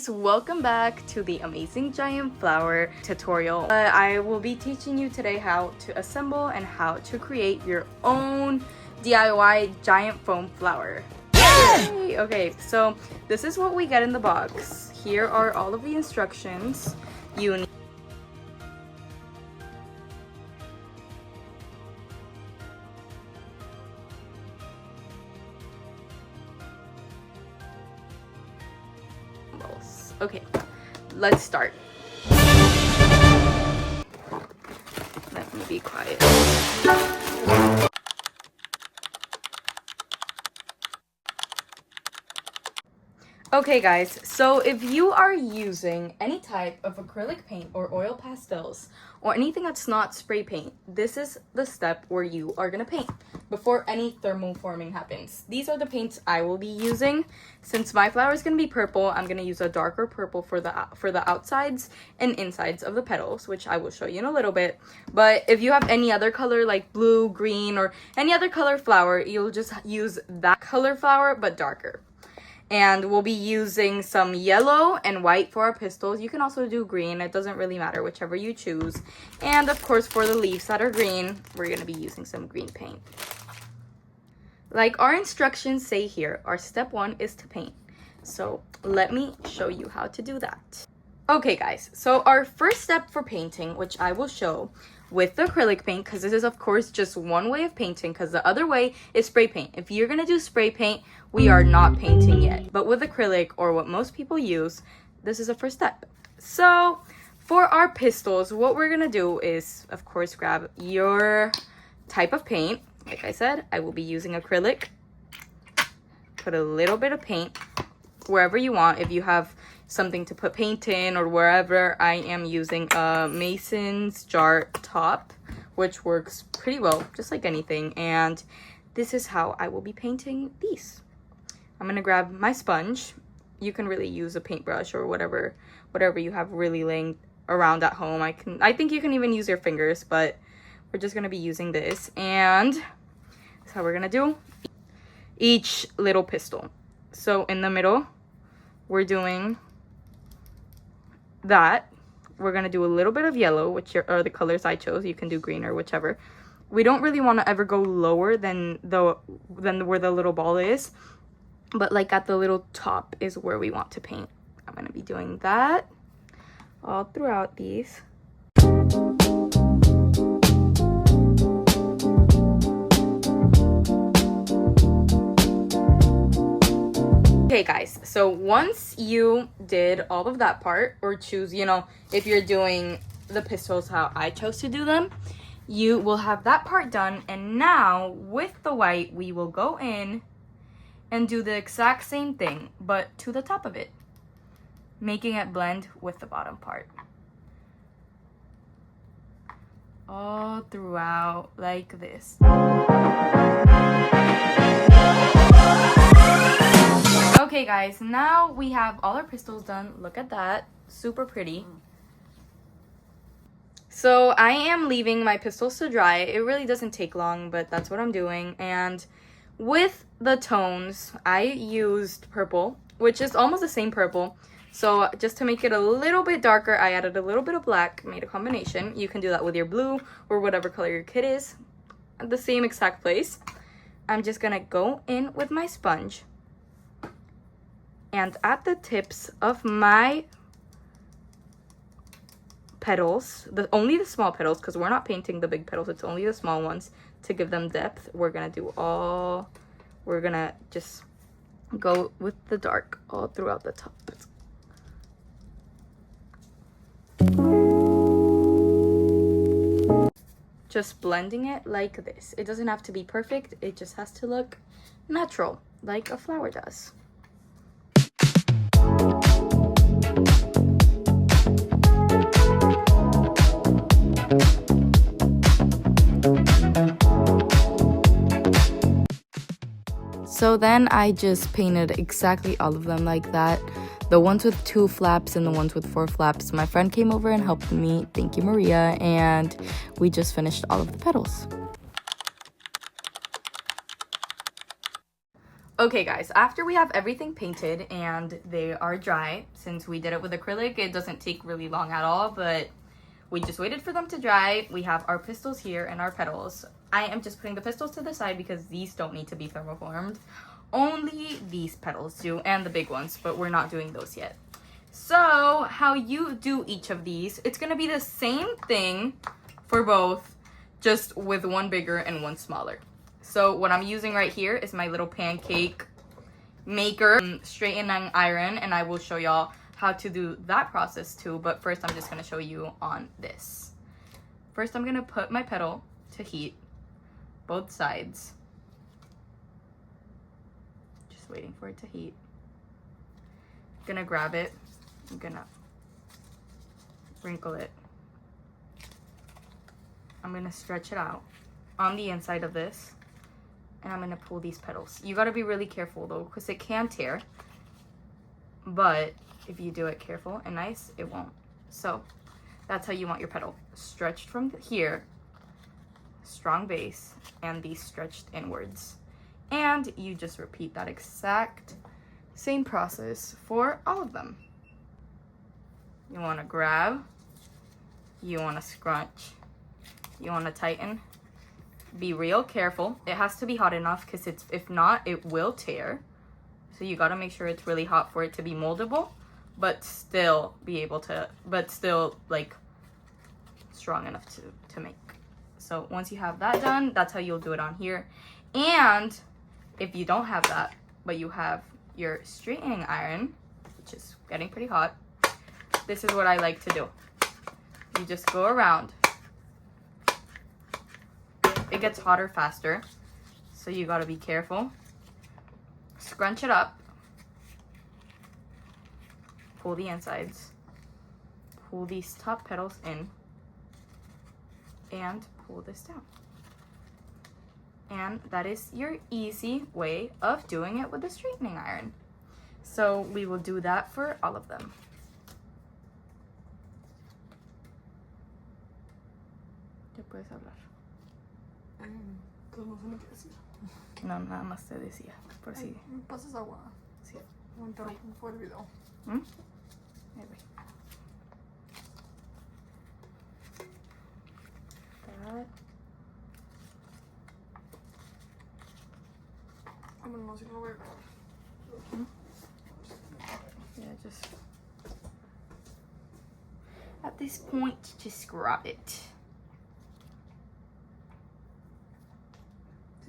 guys, welcome back to the amazing giant flower tutorial. I will be teaching you today how to assemble and how to create your own DIY giant foam flower. Yay! Okay, so this is what we get in the box. Here are all of the instructions. You need Okay, let's start. Let me be quiet. Okay guys, so if you are using any type of acrylic paint or oil pastels or anything that's not spray paint, this is the step where you are gonna paint before any thermal forming happens. These are the paints I will be using. Since my flower is gonna be purple, I'm gonna use a darker purple for the outsides and insides of the petals, which I will show you in a little bit. But if you have any other color like blue, green, or any other color flower, you'll just use that color flower but darker. And we'll be using some yellow and white for our pistils. You can also do green. It doesn't really matter, whichever you choose. And of course, for the leaves that are green, we're going to be using some green paint. Like our instructions say here, our step 1 is to paint. So let me show you how to do that. Okay guys, so our first step for painting, which I will show with the acrylic paint, because this is of course just one way of painting, because the other way is spray paint. If you're gonna do spray paint, we are not painting yet. But with acrylic, or what most people use, this is the first step. So for our pistils, what we're gonna do is of course grab your type of paint. Like I said, I will be using acrylic. Put a little bit of paint wherever you want. If you have something to put paint in or wherever, I am using a Mason's jar top, which works pretty well, just like anything. And this is how I will be painting these. I'm gonna grab my sponge. You can really use a paintbrush or whatever you have really laying around at home. I think you can even use your fingers, but we're just gonna be using this. And that's how we're gonna do each little pistil. So in the middle, we're doing that. We're gonna do a little bit of yellow, which are the colors I chose. You can do green or whichever. We don't really want to ever go lower than where the little ball is, but like at the little top is where we want to paint. I'm gonna be doing that all throughout these. Okay guys, so once you did all of that part, or choose, if you're doing the pistils how I chose to do them, you will have that part done. And now with the white, we will go in and do the exact same thing, but to the top of it, making it blend with the bottom part. All throughout like this. Okay guys, now we have all our pistils done. Look at that, super pretty. So I am leaving my pistils to dry. It really doesn't take long, but that's what I'm doing. And with the tones, I used purple, which is almost the same purple. So just to make it a little bit darker, I added a little bit of black, made a combination. You can do that with your blue or whatever color your kit is at the same exact place. I'm just gonna go in with my sponge. And at the tips of my petals, only the small petals, because we're not painting the big petals, it's only the small ones to give them depth. We're gonna just go with the dark all throughout the top. Just blending it like this. It doesn't have to be perfect, it just has to look natural, like a flower does. So then I just painted exactly all of them like that. The ones with 2 flaps and the ones with 4 flaps. My friend came over and helped me. Thank you, Maria. And we just finished all of the petals. Okay guys, after we have everything painted and they are dry, since we did it with acrylic, it doesn't take really long at all, but we just waited for them to dry. We have our pistils here and our petals. I am just putting the pistils to the side because these don't need to be thermoformed. Only these petals do, and the big ones, but we're not doing those yet. So how you do each of these, it's gonna be the same thing for both, just with one bigger and one smaller. So what I'm using right here is my little pancake maker straightening iron, and I will show y'all how to do that process too, but first I'm just going to show you on this. First I'm going to put my petal to heat, both sides. Just waiting for it to heat. I'm going to grab it, I'm going to wrinkle it. I'm going to stretch it out on the inside of this. And I'm going to pull these petals. You got to be really careful though, because it can tear. But if you do it careful and nice, it won't. So that's how you want your petal. Stretched from here, strong base, and these stretched inwards. And you just repeat that exact same process for all of them. You want to grab, you want to scrunch, you want to tighten. Be real careful. It has to be hot enough because if not, it will tear. So you got to make sure it's really hot for it to be moldable, but still be able to, but still like strong enough to make. So once you have that done, that's how you'll do it on here. And if you don't have that, but you have your straightening iron, which is getting pretty hot, this is what I like to do. You just go around. It gets hotter faster, so you gotta be careful. Scrunch it up. Pull the insides. Pull these top petals in. And pull this down. And that is your easy way of doing it with a straightening iron. So we will do that for all of them. ¿Qué puedes hablar? Pues no sé ni qué decir. No, nada más te decía, por si. ¿Me pasas agua? Sí. No interrumpo fue el video. ¿Mm? Ahí voy. That. Bueno, no, si no lo voy a grabar. Yeah, just. At this point, just grab it.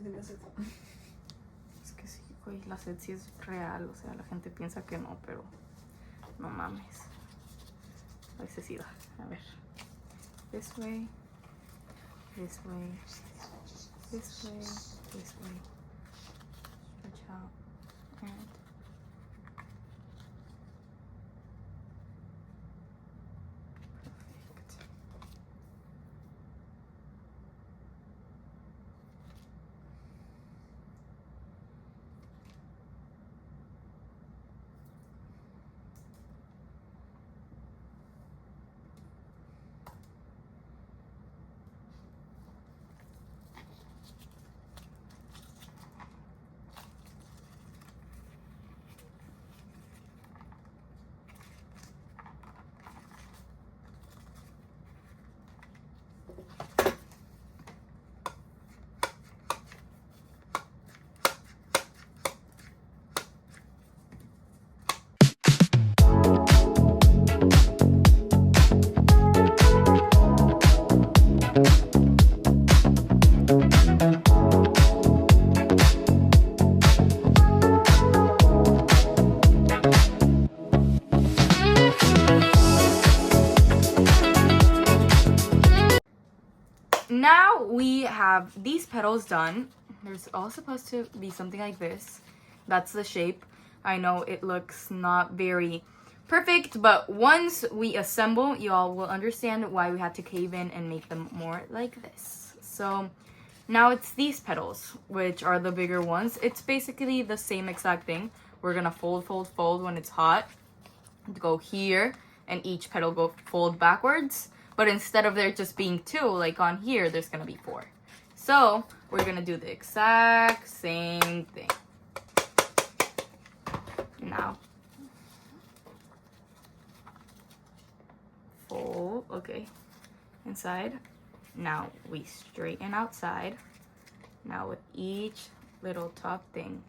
Es que sí, güey, la sed sí es real, o sea, la gente piensa que no, pero no mames. A veces sí da. A ver. This way, this way, this way, this way. Stretch out and perfect. Now we have these petals done. There's all supposed to be something like this. That's the shape. I know it looks not very perfect, but once we assemble, y'all will understand why we had to cave in and make them more like this. So now it's these petals, which are the bigger ones. It's basically the same exact thing. We're gonna fold, fold, fold when it's hot. Go here, and each petal go fold backwards. But instead of there just being 2, like on here, there's gonna be 4. So we're gonna do the exact same thing. Now, fold, okay, inside. Now we straighten outside. Now with each little top thing,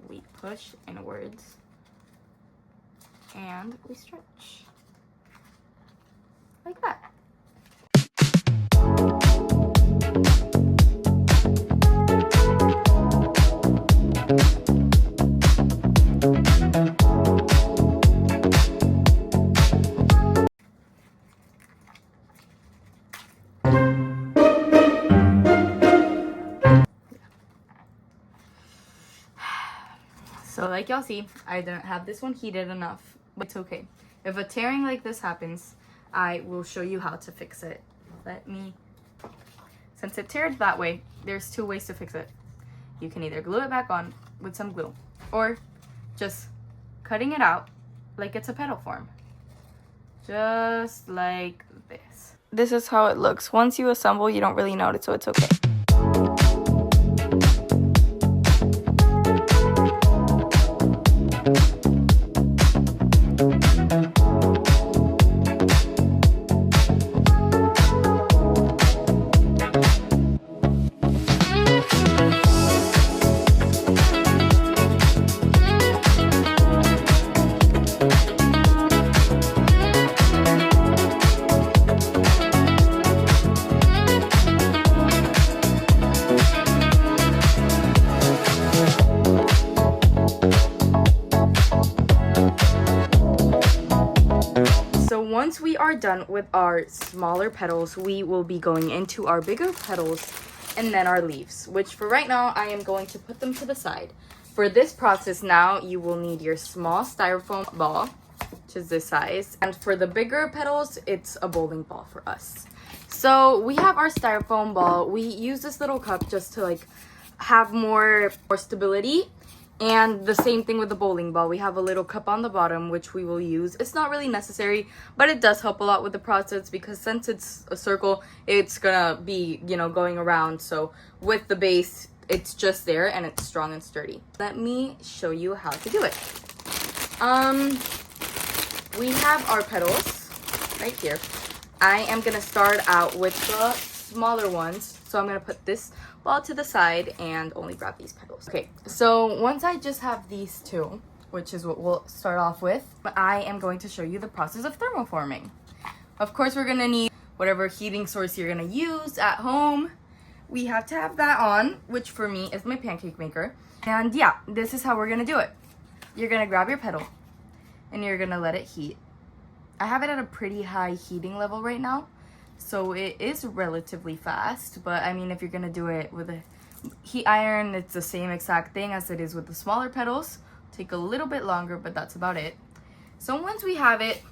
we push inwards and we stretch like that. So like y'all see, I didn't have this one heated enough, but it's okay. If a tearing like this happens, I will show you how to fix it. Since it teared that way, there's two ways to fix it. You can either glue it back on with some glue, or just cutting it out like it's a petal form. Just like this. This is how it looks. Once you assemble, you don't really notice, so it's okay. Once we are done with our smaller petals, we will be going into our bigger petals and then our leaves, which for right now, I am going to put them to the side. For this process now, you will need your small styrofoam ball, which is this size. And for the bigger petals, it's a bowling ball for us. So we have our styrofoam ball. We use this little cup just to like have more stability. And the same thing with the bowling ball. We have a little cup on the bottom, which we will use. It's not really necessary, but it does help a lot with the process because since it's a circle, it's gonna be, you know, going around. So with the base, it's just there and it's strong and sturdy. Let me show you how to do it. We have our petals right here. I am gonna start out with the smaller ones. So I'm gonna put this ball to the side and only grab these petals. Okay, so once I just have these two, which is what we'll start off with, I am going to show you the process of thermoforming. Of course, we're gonna need whatever heating source you're gonna use at home. We have to have that on, which for me is my pancake maker. And yeah, this is how we're gonna do it. You're gonna grab your petal and you're gonna let it heat. I have it at a pretty high heating level right now, so it is relatively fast, but I mean, if you're gonna do it with a heat iron, it's the same exact thing as it is with the smaller petals. Take a little bit longer, but that's about it. So once we have it,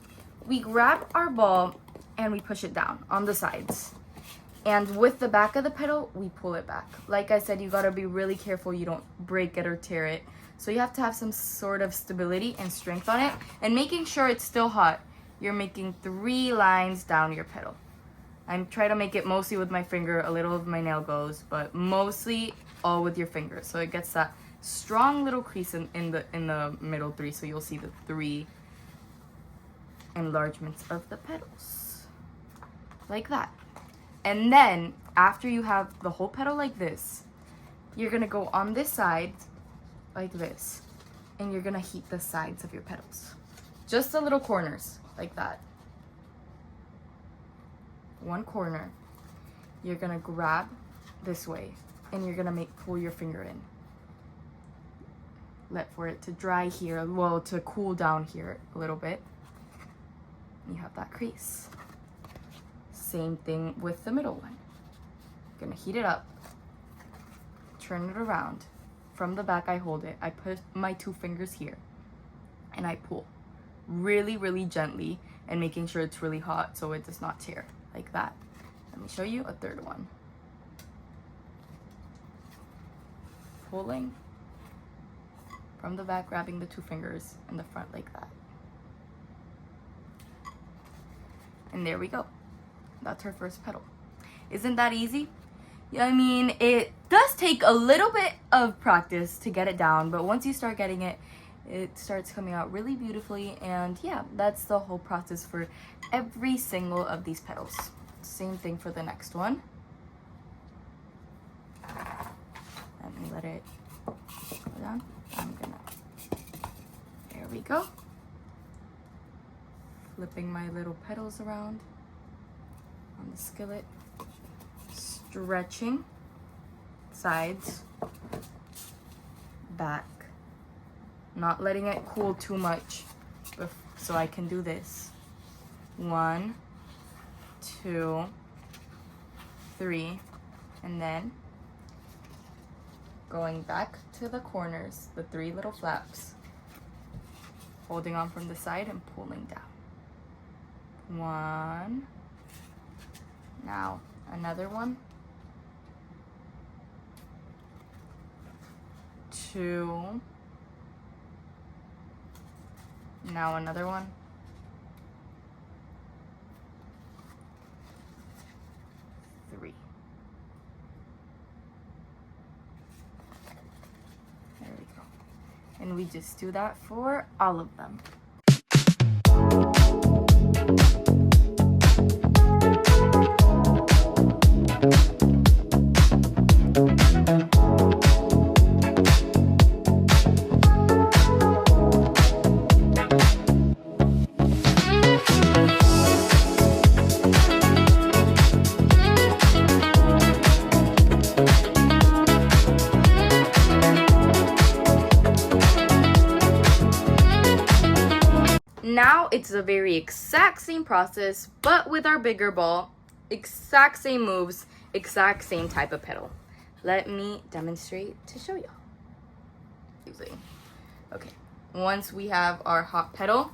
we grab our ball and we push it down on the sides. And with the back of the petal, we pull it back. Like I said, you gotta be really careful you don't break it or tear it. So you have to have some sort of stability and strength on it. And making sure it's still hot, you're making 3 lines down your petal. I'm trying to make it mostly with my finger, a little of my nail goes, but mostly all with your finger. So it gets that strong little crease in the middle 3, so you'll see the 3 enlargements of the petals. Like that. And then, after you have the whole petal like this, you're gonna go on this side, like this, and you're gonna heat the sides of your petals. Just the little corners, like that. One corner, you're gonna grab this way and you're gonna pull your finger in. Let for it to dry here, well, to cool down here a little bit. You have that crease. Same thing with the middle one. Gonna heat it up, turn it around. From the back, I hold it. I put my 2 fingers here and I pull really, really gently and making sure it's really hot so it does not tear. Like that. Let me show you a third one. Pulling from the back, grabbing the 2 fingers in the front like that. And there we go. That's her first petal. Isn't that easy? I mean, it does take a little bit of practice to get it down, but once you start getting it, it starts coming out really beautifully. And yeah, that's the whole process for every single of these petals. Same thing for the next one. Let me let it go down. There we go. Flipping my little petals around on the skillet. Stretching sides, back. Not letting it cool too much so I can do this. 1, 2, 3, and then going back to the corners, the 3 little flaps, holding on from the side and pulling down. 1, now another one, 2, now another one, 3. There we go. And we just do that for all of them. Now it's the very exact same process, but with our bigger ball, exact same moves, exact same type of petal. Let me demonstrate to show you. Okay, once we have our hot petal,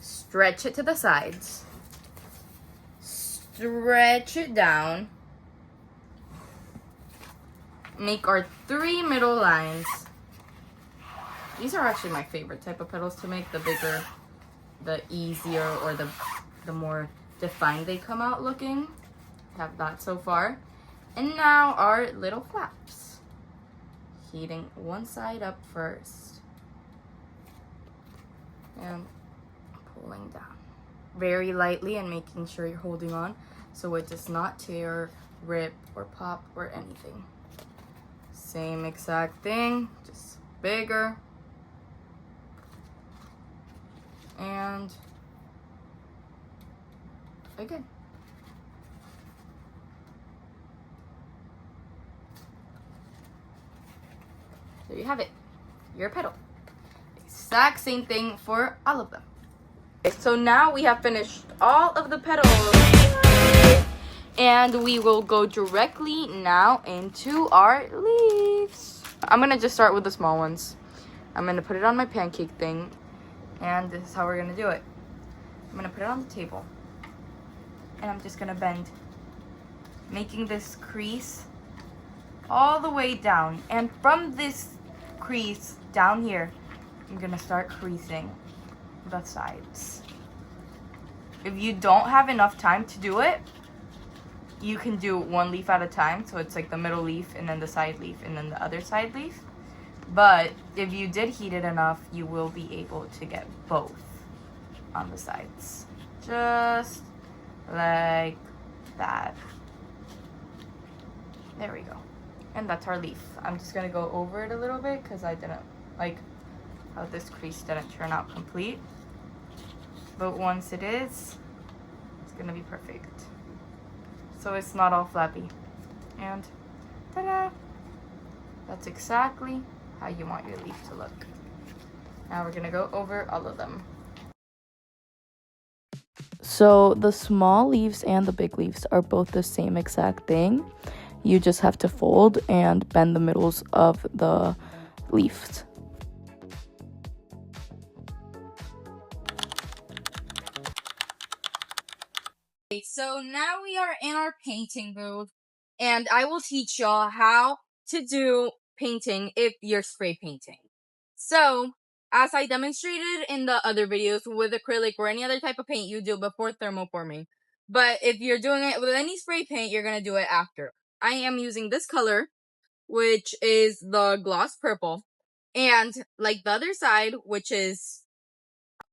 stretch it to the sides, stretch it down, make our 3 middle lines. These are actually my favorite type of petals to make. The bigger, the easier, or the more defined they come out looking. Have that so far. And now our little flaps. Heating one side up first. And pulling down. Very lightly and making sure you're holding on so it does not tear, rip, or pop, or anything. Same exact thing, just bigger. And again. There you have it, your petal. Exact same thing for all of them. Okay, so now we have finished all of the petals. And we will go directly now into our leaves. I'm gonna just start with the small ones. I'm gonna put it on my pancake thing. And this is how we're gonna do it. I'm gonna put it on the table. And I'm just gonna bend, making this crease all the way down. And from this crease down here, I'm gonna start creasing the sides. If you don't have enough time to do it, you can do 1 leaf at a time. So it's like the middle leaf and then the side leaf and then the other side leaf. But if you did heat it enough, you will be able to get both on the sides. Just like that. There we go. And that's our leaf. I'm just gonna go over it a little bit because I didn't like how this crease didn't turn out complete. But once it is, it's gonna be perfect. So it's not all flappy. And ta-da! That's exactly how you want your leaf to look. Now we're gonna go over all of them. So the small leaves and the big leaves are both the same exact thing. You just have to fold and bend the middles of the leaves. Okay, so now we are in our painting booth, and I will teach y'all how to do painting if you're spray painting. So, as I demonstrated in the other videos with acrylic or any other type of paint you do before thermoforming, but if you're doing it with any spray paint, you're going to do it after. I am using this color, which is the gloss purple, And like the other side, which is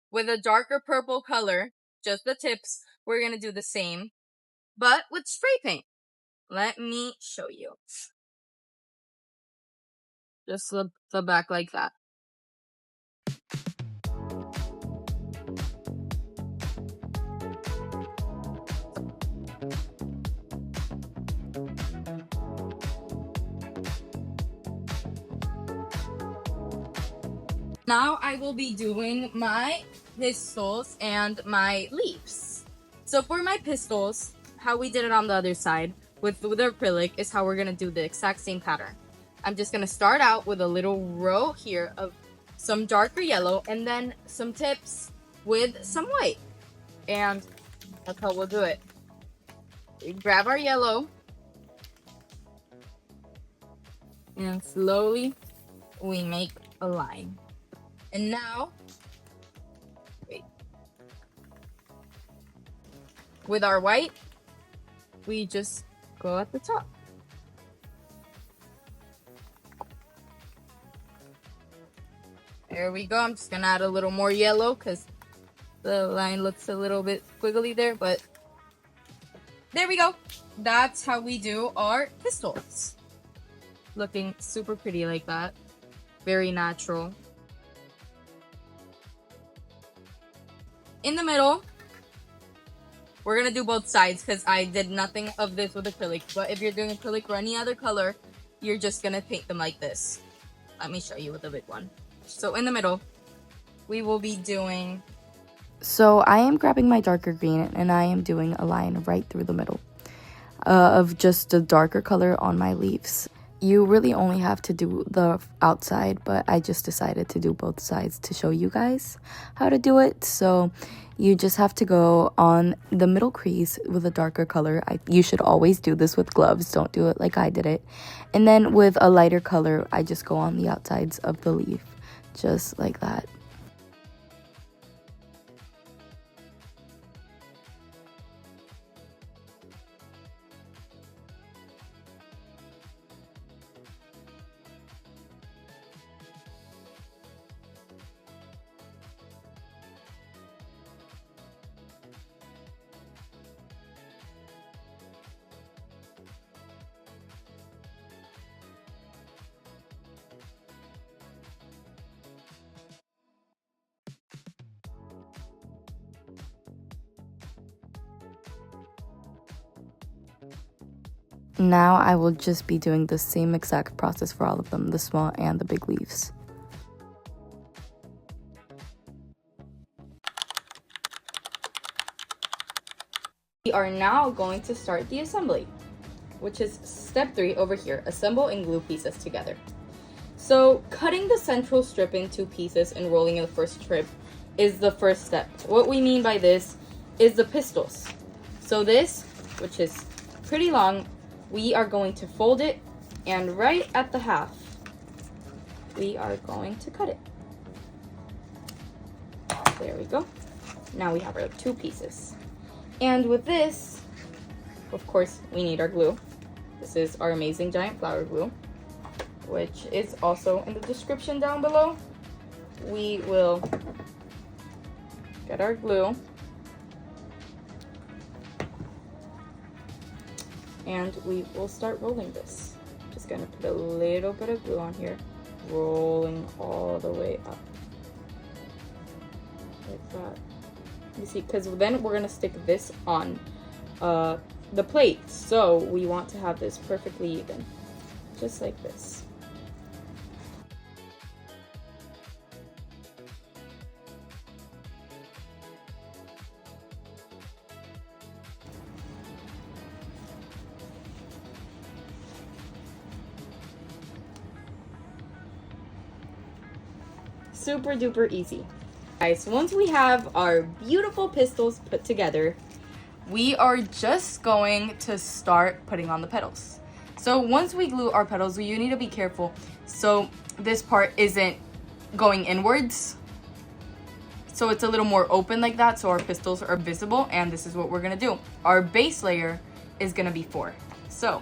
with a darker purple color, just the tips, we're gonna do the same, but with spray paint. Let me show you. Just the back like that. Now I will be doing my pistils and my leaves. So for my pistils, how we did it on the other side with the acrylic is how we're gonna do the exact same pattern. I'm just gonna start out with a little row here of some darker yellow and then some tips with some white. And that's how we'll do it. We grab our yellow and slowly we make a line. And now, wait. With our white, we just go at the top. There we go. I'm just gonna add a little more yellow because the line looks a little bit squiggly there, but there we go. That's how we do our pistils. Looking super pretty like that. Very natural. In the middle, we're gonna do both sides because I did nothing of this with acrylic. But if you're doing acrylic or any other color, you're just gonna paint them like this. Let me show you with the big one. So in the middle, we will be doing... So I am grabbing my darker green and I am doing a line right through the middle of just a darker color on my leaves. You really only have to do the outside, but I just decided to do both sides to show you guys how to do it. So you just have to go on the middle crease with a darker color. You should always do this with gloves. Don't do it like I did it. And then with a lighter color, I just go on the outsides of the leaf, just like that. Now I will just be doing the same exact process for all of them, the small and the big leaves. We are now going to start the assembly, which is step 3 over here, assemble and glue pieces together. So cutting the central strip in 2 pieces and rolling in the first strip is the first step. What we mean by this is the pistils. So this, which is pretty long, we are going to fold it, and right at the half, we are going to cut it. There we go. Now we have our 2 pieces. And with this, of course, we need our glue. This is our amazing giant flower glue, which is also in the description down below. We will get our glue. And we will start rolling this. Just gonna put a little bit of glue on here, rolling all the way up. Like that. You see, because then we're gonna stick this on the plate. So we want to have this perfectly even, just like this. Super duper easy. Guys, once we have our beautiful pistils put together, we are just going to start putting on the petals. So once we glue our petals, you need to be careful so this part isn't going inwards. So it's a little more open like that, so our pistils are visible, and this is what we're gonna do. Our base layer is gonna be 4. So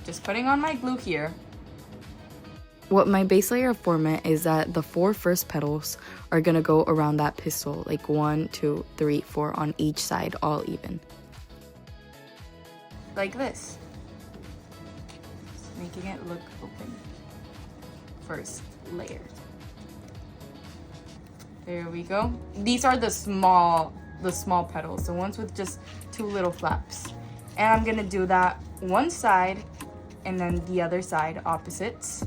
just putting on my glue here. What my base layer for meant is that the 4 first petals are gonna go around that pistil, like 1, 2, 3, 4 on each side, all even. Like this. Just making it look open. First layer. There we go. These are the small petals, the ones with just 2 little flaps. And I'm gonna do that one side and then the other side opposites.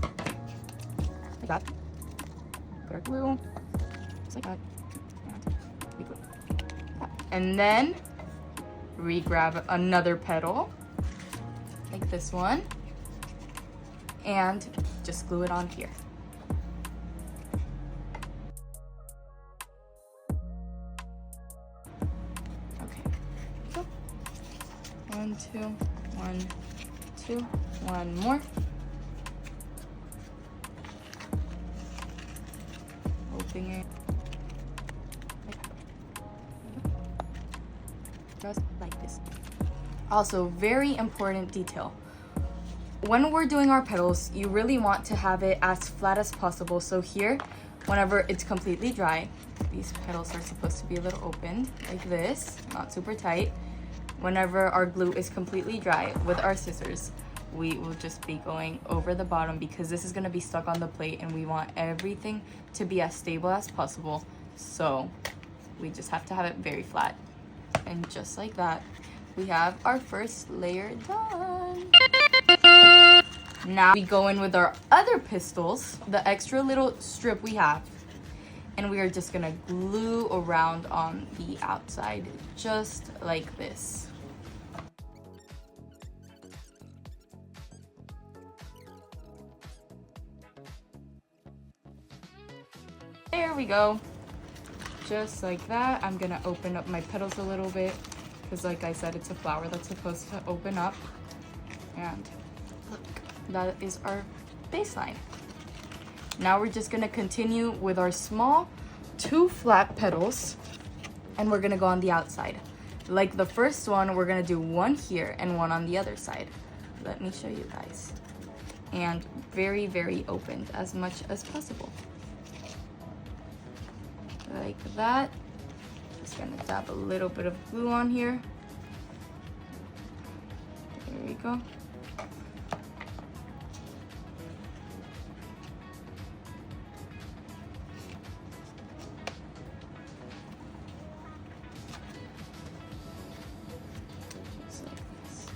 Like that. Put our glue. Just like that. And we glue. And then re-grab another petal, like this one, and just glue it on here. Okay. So, 1, 2, 1, 2, 1 more. Opening it like that. Just like this. Also, very important detail. When we're doing our petals, you really want to have it as flat as possible. So here, whenever it's completely dry, these petals are supposed to be a little opened like this, not super tight. Whenever our glue is completely dry, with our scissors, we will just be going over the bottom because this is going to be stuck on the plate and we want everything to be as stable as possible. So we just have to have it very flat. And just like that, we have our first layer done. Now we go in with our other pistils, the extra little strip we have, and we are just gonna glue around on the outside, just like this. There we go. Just like that. I'm gonna open up my petals a little bit because, like I said, it's a flower that's supposed to open up. And look, that is our baseline. Now we're just gonna continue with our small 2 flat petals, and we're gonna go on the outside. Like the first one, we're gonna do 1 here and 1 on the other side. Let me show you guys. And very, very opened as much as possible. Like that. Just gonna dab a little bit of glue on here. There we go. Just like this.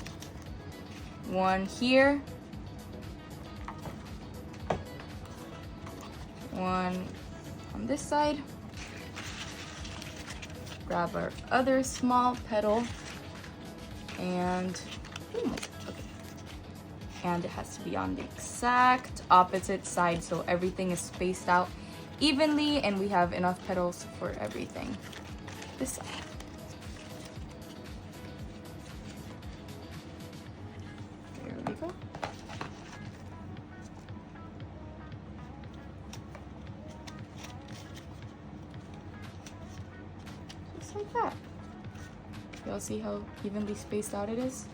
1 here. 1 on this side. Grab our other small petal and and it has to be on the exact opposite side so everything is spaced out evenly and we have enough petals for everything. This side. There we go. Like that. Y'all see how evenly spaced out it is?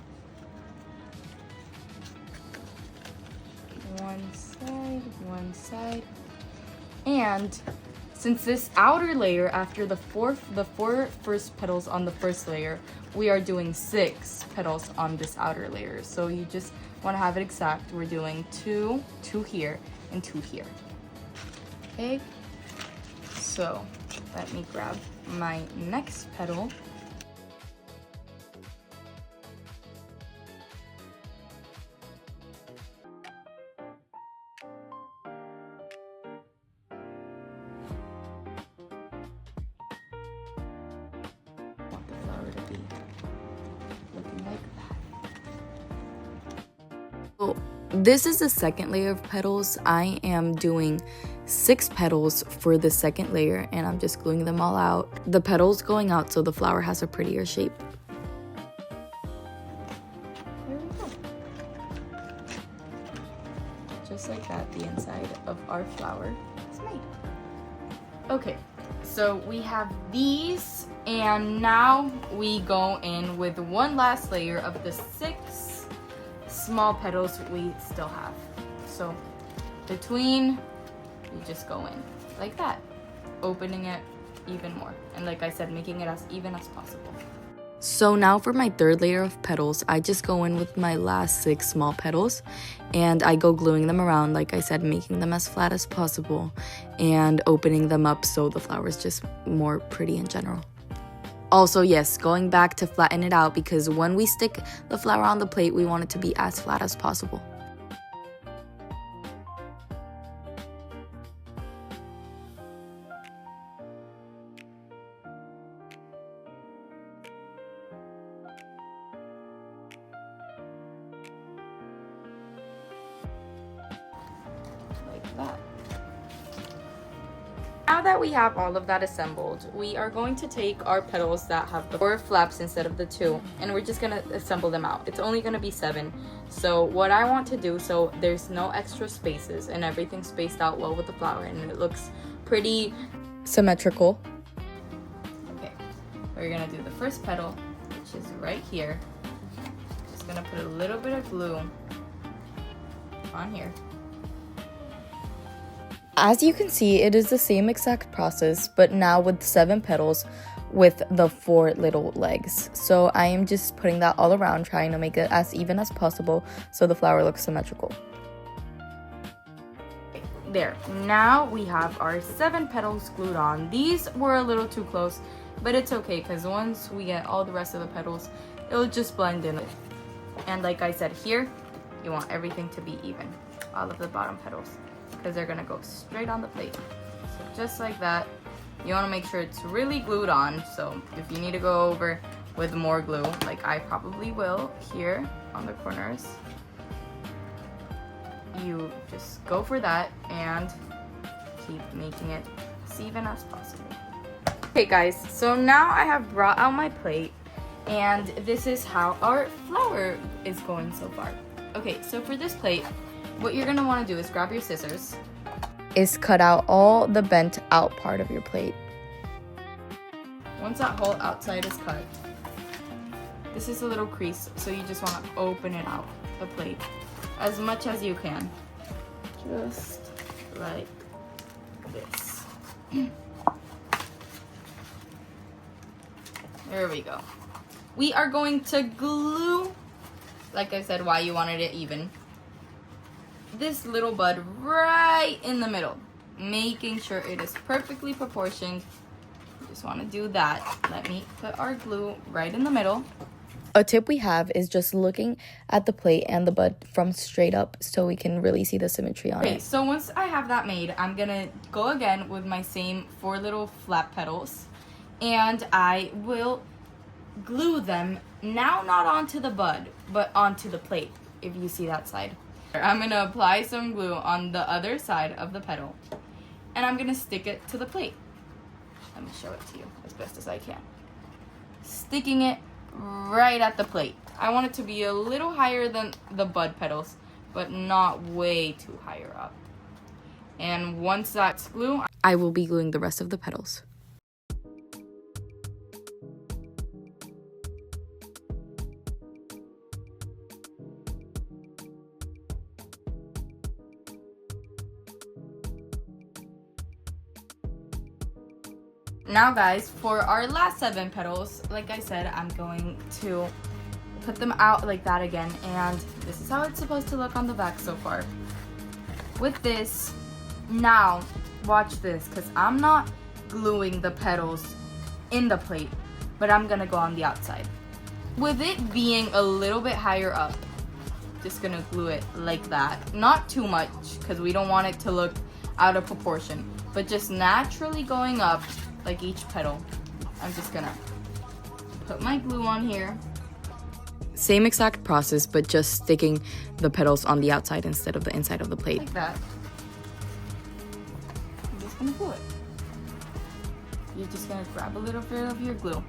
One side. And since this outer layer, after the 4 first petals on the first layer, we are doing 6 petals on this outer layer. So you just want to have it exact. We're doing 2 here, and 2 here. Okay? So let me grab my next petal. I want the flower to be looking like that. So this is the second layer of petals. I am doing 6 petals for the second layer and I'm just gluing them all out. The petals going out so the flower has a prettier shape. There we go. Just like that, the inside of our flower is made. Okay, so we have these and now we go in with one last layer of the 6 small petals we still have. So between, you just go in like that, opening it even more. And like I said, making it as even as possible. So now for my third layer of petals, I just go in with my last 6 small petals and I go gluing them around, like I said, making them as flat as possible and opening them up so the flower is just more pretty in general. Also, yes, going back to flatten it out because when we stick the flower on the plate, we want it to be as flat as possible. That. Now that we have all of that assembled, we are going to take our petals that have the 4 flaps instead of the 2, and we're just gonna assemble them out. It's only gonna be 7. So what I want to do, so there's no extra spaces and everything's spaced out well with the flower and it looks pretty symmetrical. Okay, we're gonna do the first petal, which is right here. Just gonna put a little bit of glue on here. As you can see, it is the same exact process, but now with 7 petals with the 4 little legs. So I am just putting that all around, trying to make it as even as possible so the flower looks symmetrical. There, now we have our 7 petals glued on. These were a little too close, but it's okay because once we get all the rest of the petals, it'll just blend in. And like I said here, you want everything to be even, all of the bottom petals, because they're gonna go straight on the plate. So just like that. You want to make sure it's really glued on, so if you need to go over with more glue, like I probably will here on the corners, you just go for that and keep making it as even as possible. Okay guys, so now I have brought out my plate and this is how our flower is going so far. Okay, so for this plate, what you're gonna want to do is grab your scissors. Is cut out all the bent out part of your plate. Once that whole outside is cut, this is a little crease, so you just want to open it out, the plate, as much as you can. Just like this. There we go. We are going to glue, like I said, why you wanted it even, this little bud right in the middle, making sure it is perfectly proportioned. You just want to do that. Let me put our glue right in the middle. A tip we have is just looking at the plate and the bud from straight up so we can really see the symmetry on it. Okay, so once I have that made, I'm gonna go again with my same 4 little flap petals and I will glue them, now not onto the bud, but onto the plate, if you see that side. I'm gonna apply some glue on the other side of the petal and I'm gonna stick it to the plate. Let me show it to you as best as I can. Sticking it right at the plate. I want it to be a little higher than the bud petals, but not way too higher up. And once that's glue, I will be gluing the rest of the petals. now guys, for our last 7 petals, like I said, I'm going to put them out like that again, and this is how it's supposed to look on the back so far. With this, now watch this, because I'm not gluing the petals in the plate, but I'm gonna go on the outside. With it being a little bit higher up, just gonna glue it like that. Not too much, because we don't want it to look out of proportion, but just naturally going up like each petal. I'm just gonna put my glue on here. Same exact process, but just sticking the petals on the outside instead of the inside of the plate. Like that. I'm just gonna glue it. You're just gonna grab a little bit of your glue.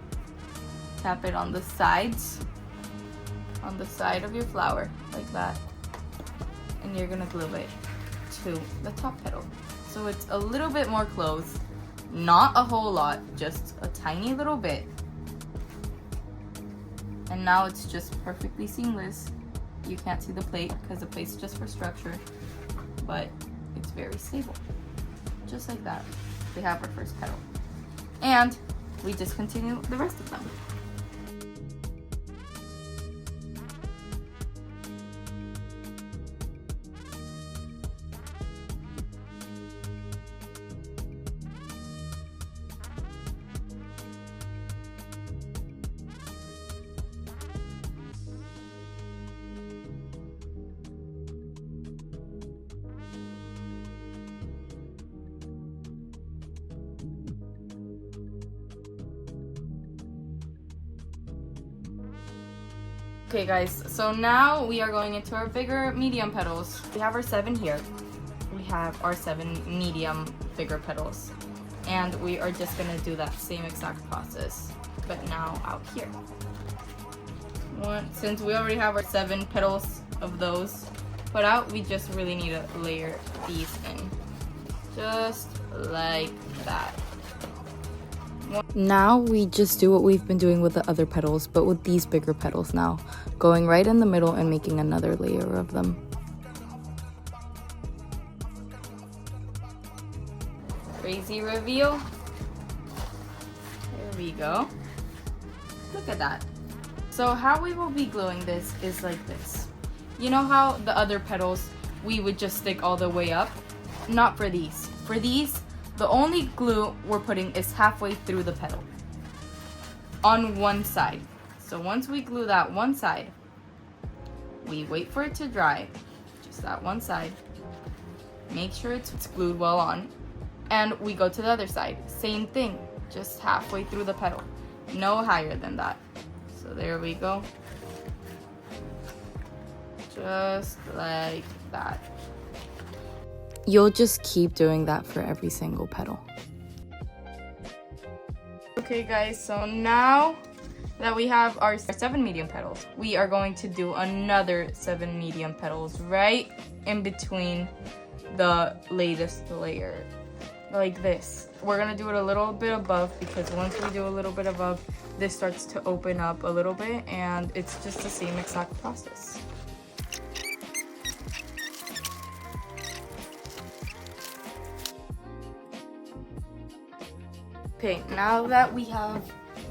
Tap it on the sides, on the side of your flower, like that. And you're gonna glue it to the top petal. So it's a little bit more closed. Not a whole lot, just a tiny little bit. And now it's just perfectly seamless. You can't see the plate because the plate's just for structure, but it's very stable. Just like that. We have our first petal. And we just continue the rest of them. Okay guys, so now we are going into our bigger medium petals. We have our 7 here. We have our 7 medium bigger petals. And we are just gonna do that same exact process, but now out here. Since we already have our 7 petals of those put out, we just really need to layer these in. Just like that. Now we just do what we've been doing with the other petals, but with these bigger petals now. Going right in the middle and making another layer of them. Crazy reveal. There we go. Look at that. So how we will be gluing this is like this. You know how the other petals we would just stick all the way up? Not for these. For these, the only glue we're putting is halfway through the petal. On one side. So once we glue that one side, we wait for it to dry. Just that one side. Make sure it's glued well on. And we go to the other side. Same thing. Just halfway through the petal. No higher than that. So there we go. Just like that. You'll just keep doing that for every single petal. Okay guys, so now that we have our 7 medium petals, we are going to do another 7 medium petals right in between the latest layer. Like this. We're gonna do it a little bit above, because once we do a little bit above, this starts to open up a little bit, and it's just the same exact process. Okay, now that we have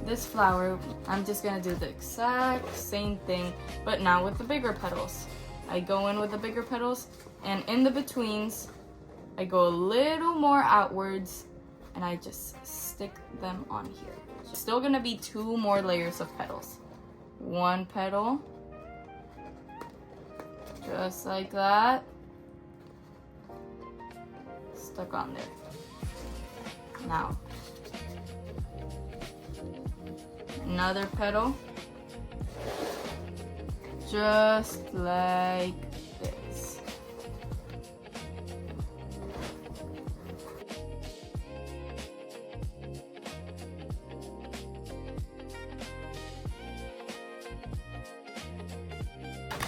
this flower, I'm just gonna do the exact same thing, but now with the bigger petals. I go in with the bigger petals, and in the betweens, I go a little more outwards, and I just stick them on here. Still gonna be 2 more layers of petals. 1 petal, just like that, stuck on there. Now, another petal, just like this.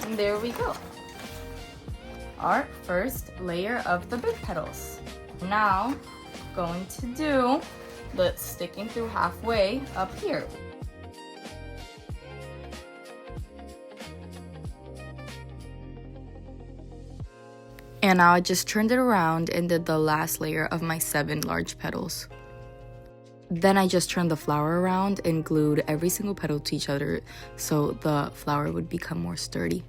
And there we go. Our first layer of the big petals. Now, going to do the sticking through halfway up here. And now I just turned it around and did the last layer of my 7 large petals. Then I just turned the flower around and glued every single petal to each other so the flower would become more sturdy.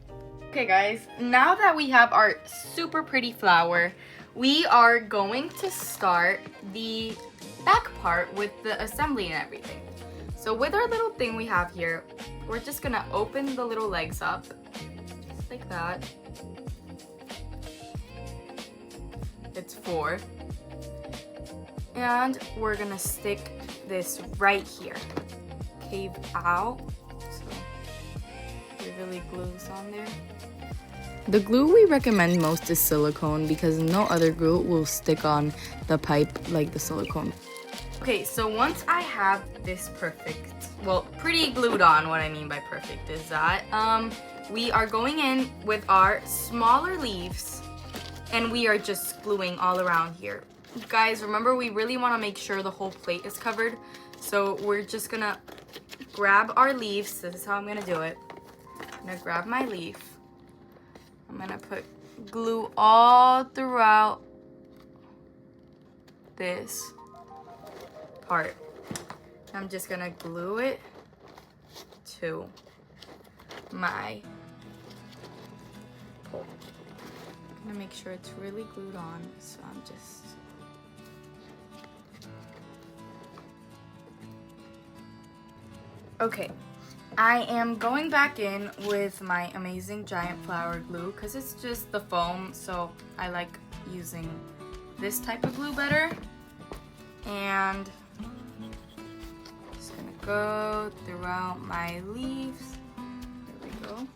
Okay guys, now that we have our super pretty flower, we are going to start the back part with the assembly and everything. So with our little thing we have here, we're just gonna open the little legs up, just like that. It's 4. And we're gonna stick this right here. Cave out, so it really glues on there. The glue we recommend most is silicone because no other glue will stick on the pipe like the silicone. Okay, so once I have this perfect, well, pretty glued on, what I mean by perfect is that, we are going in with our smaller leaves and we are just gluing all around here. Guys, remember we really want to make sure the whole plate is covered. So we're just gonna grab our leaves. This is how I'm gonna do it. I'm gonna grab my leaf. I'm gonna put glue all throughout this part. I'm just gonna glue it to my pole. I'm gonna make sure it's really glued on, so I'm just okay. I am going back in with my amazing giant flower glue because it's just the foam, so I like using this type of glue better. And just gonna go throughout my leaves. There we go.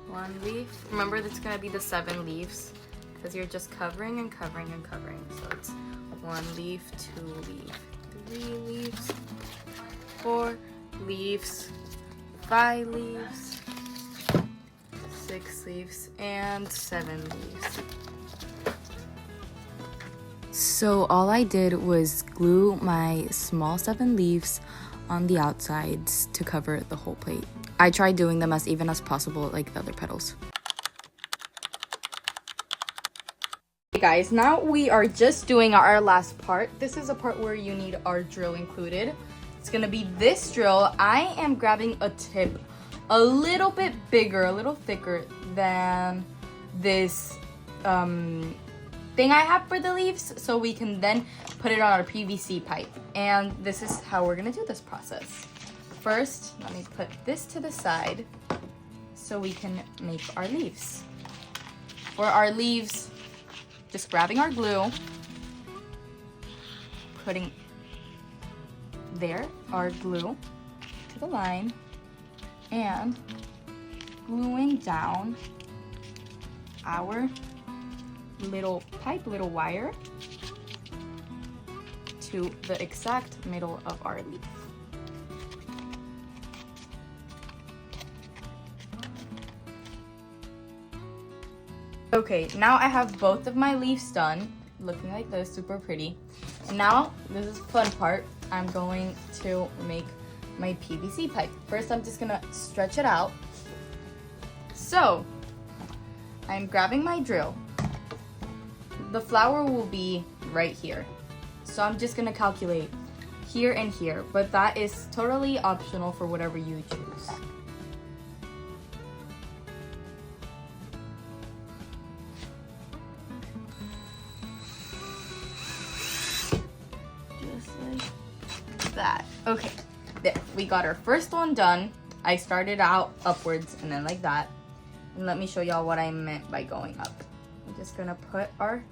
One leaf. Remember, that's gonna be the 7 leaves because you're just covering and covering and covering. So it's 1 leaf, 2 leaf, 3 leaves, 4 leaves, 5 leaves, 6 leaves, and 7 leaves. So all I did was glue my small 7 leaves on the outsides to cover the whole plate. I tried doing them as even as possible, like the other petals. Hey guys, now we are just doing our last part. This is a part where you need our drill included. It's gonna be this drill. I am grabbing a tip a little bit bigger, a little thicker than this thing I have for the leaves, so we can then put it on our PVC pipe. And this is how we're gonna do this process. First, let me put this to the side so we can make our leaves. For our leaves, just grabbing our glue, putting there our glue to the line, and gluing down our little pipe, little wire to the exact middle of our leaf. Okay, now I have both of my leaves done, looking like this, super pretty. And now, this is the fun part, I'm going to make my PVC pipe. First, I'm just gonna stretch it out. So, I'm grabbing my drill. The flower will be right here. So I'm just gonna calculate here and here, but that is totally optional for whatever you choose. Just like that. Okay, there, we got our first one done. I started out upwards and then like that. And let me show y'all what I meant by going up. I'm just gonna put our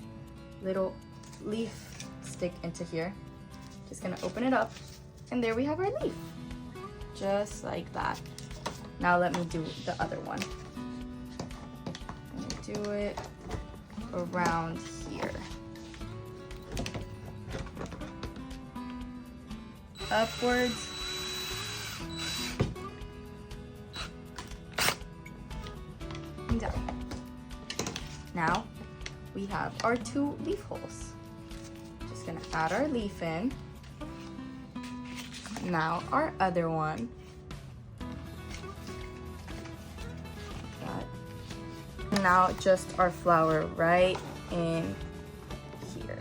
little leaf stick into here. Just gonna open it up, and there we have our leaf. Just like that. Now let me do the other one. I'm gonna do it around here. Upwards. And down. Now we have our 2 leaf holes. Just gonna add our leaf in. Now our other one. That. Now just our flower right in here.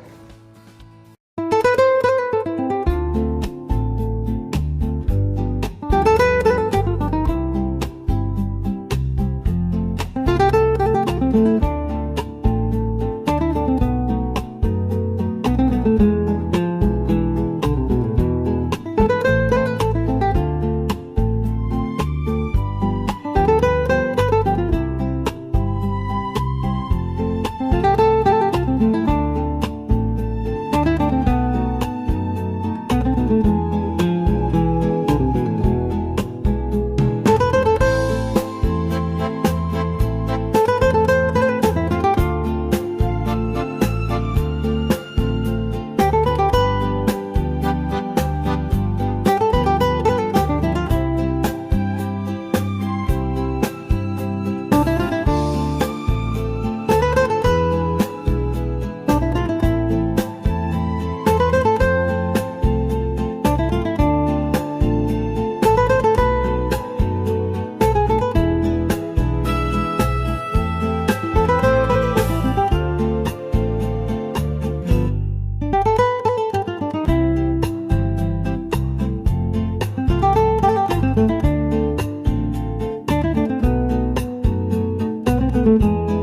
you.